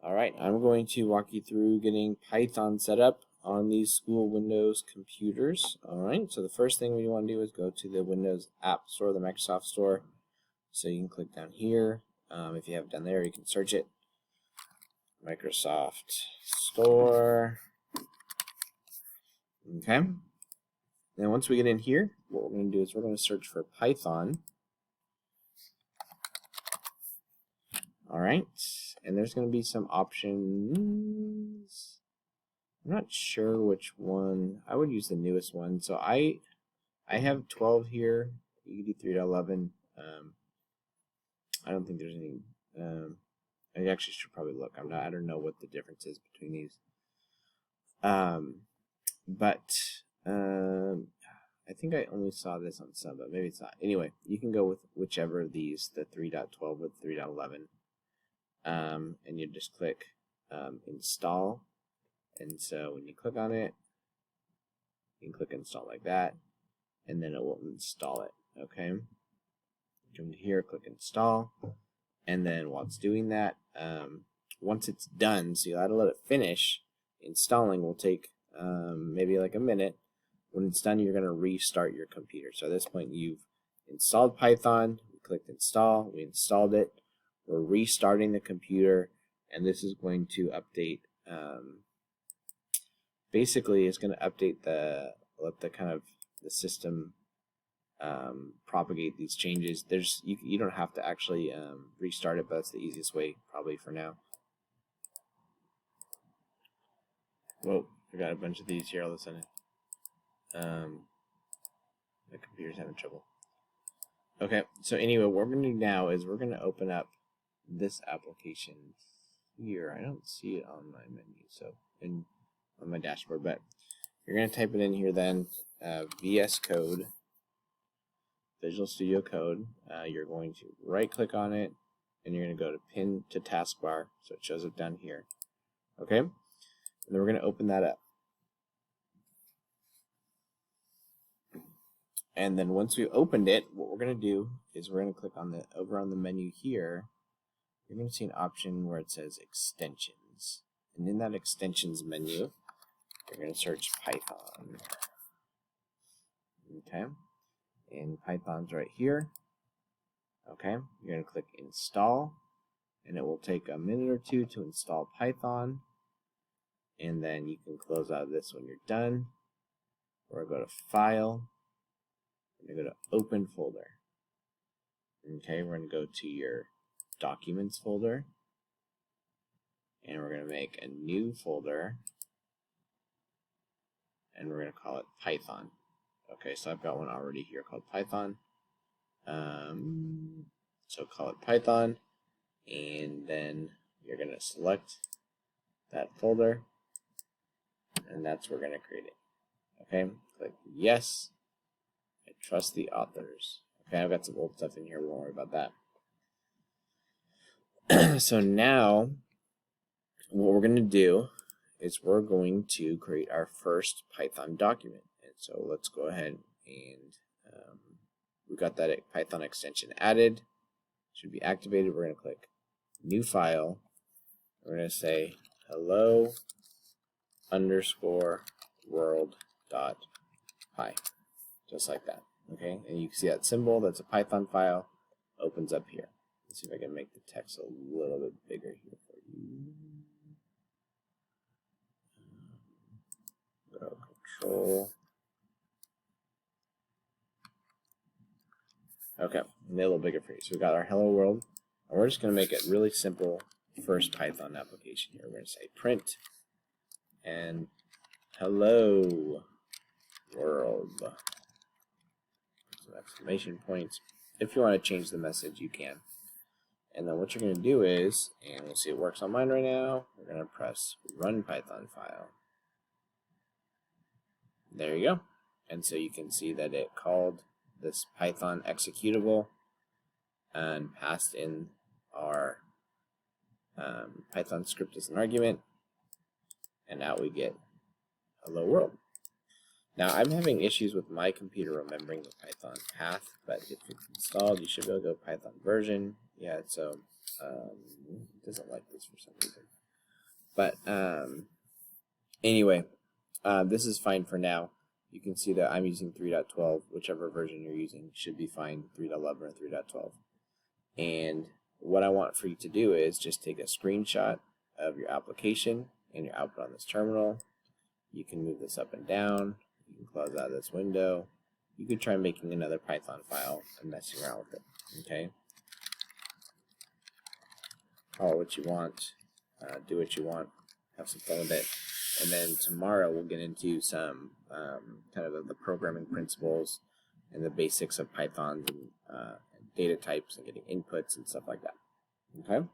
Alright, I'm going to walk you through getting Python set up on these school Windows computers. Alright, so the first thing we want to do is go to the Windows App Store, the Microsoft Store. So you can click down here. If you have it down there, you can search it. Microsoft Store. Okay. Then once we get in here, what we're going to do is we're going to search for Python. Alright, and there's going to be some options. I'm not sure which one. I would use the newest one. So I have 12 here. You can do 3.11. I don't think there's any. I actually should probably look. I don't know what the difference is between these. I think I only saw this on some, but maybe it's not. Anyway, you can go with whichever of these, the 3.12 or the 3.11. And you just click install. And so when you click on it, you can click install like that, and then it will install it. Okay. Come to here, click install, and then while it's doing that, once it's done, so you gotta let it finish. Installing will take maybe like a minute. When it's done, you're gonna restart your computer. So at this point, you've installed Python. We clicked install. We installed it. We're restarting the computer, and this is going to update. Basically, it's going to update let the kind of the system propagate these changes. You don't have to actually restart it, but that's the easiest way probably for now. Whoa, I got a bunch of these here all of a sudden. The computer's having trouble. Okay, so anyway, what we're going to do now is we're going to open up this application here. I don't see it on my menu, so on my dashboard, but you're going to type it in here then, VS Code, Visual Studio Code. You're going to right click on it, and you're going to go to pin to taskbar, so it shows up down here. Okay, and then we're going to open that up. And then once we opened it, what we're going to do is we're going to click on over on the menu here. You're going to see an option where it says extensions. And in that extensions menu, you're going to search Python. Okay. And Python's right here. Okay. You're going to click install. And it will take a minute or two to install Python. And then you can close out of this when you're done. Or go to File. We're going to go to Open Folder. Okay, we're going to go to your Documents folder. And we're going to make a new folder. And we're going to call it Python. Okay, so I've got one already here called Python. So call it Python. And then you're going to select that folder. And that's where we're going to create it. Okay, click Yes. I trust the authors. Okay, I've got some old stuff in here. We won't worry about that. So now, what we're going to do is we're going to create our first Python document. And so let's go ahead and we've got that Python extension added. Should be activated. We're going to click New File. We're going to say hello_world.py. Just like that. Okay, and you can see that symbol. That's a Python file. Opens up here. Let's see if I can make the text a little bit bigger here for you. Go Control. Okay, a little bigger for you. So we've got our hello world, and we're just going to make it really simple. First Python application here. We're going to say print and hello world. Some exclamation points. If you want to change the message, you can. And then what you're going to do is, and we'll see it works on mine right now, we're going to press Run Python File. There you go. And so you can see that it called this Python executable and passed in our Python script as an argument. And now we get hello world. Now, I'm having issues with my computer remembering the Python path, but if it's installed, you should be able to go Python version. Yeah, so it doesn't like this for some reason. But anyway, this is fine for now. You can see that I'm using 3.12. Whichever version you're using should be fine, 3.11 or 3.12. And what I want for you to do is just take a screenshot of your application and your output on this terminal. You can move this up and down. You can close out this window. You could try making another Python file and messing around with it. Okay. Call it what you want. Do what you want. Have some fun with it. And then tomorrow we'll get into some kind of the programming principles and the basics of Python and data types and getting inputs and stuff like that. Okay?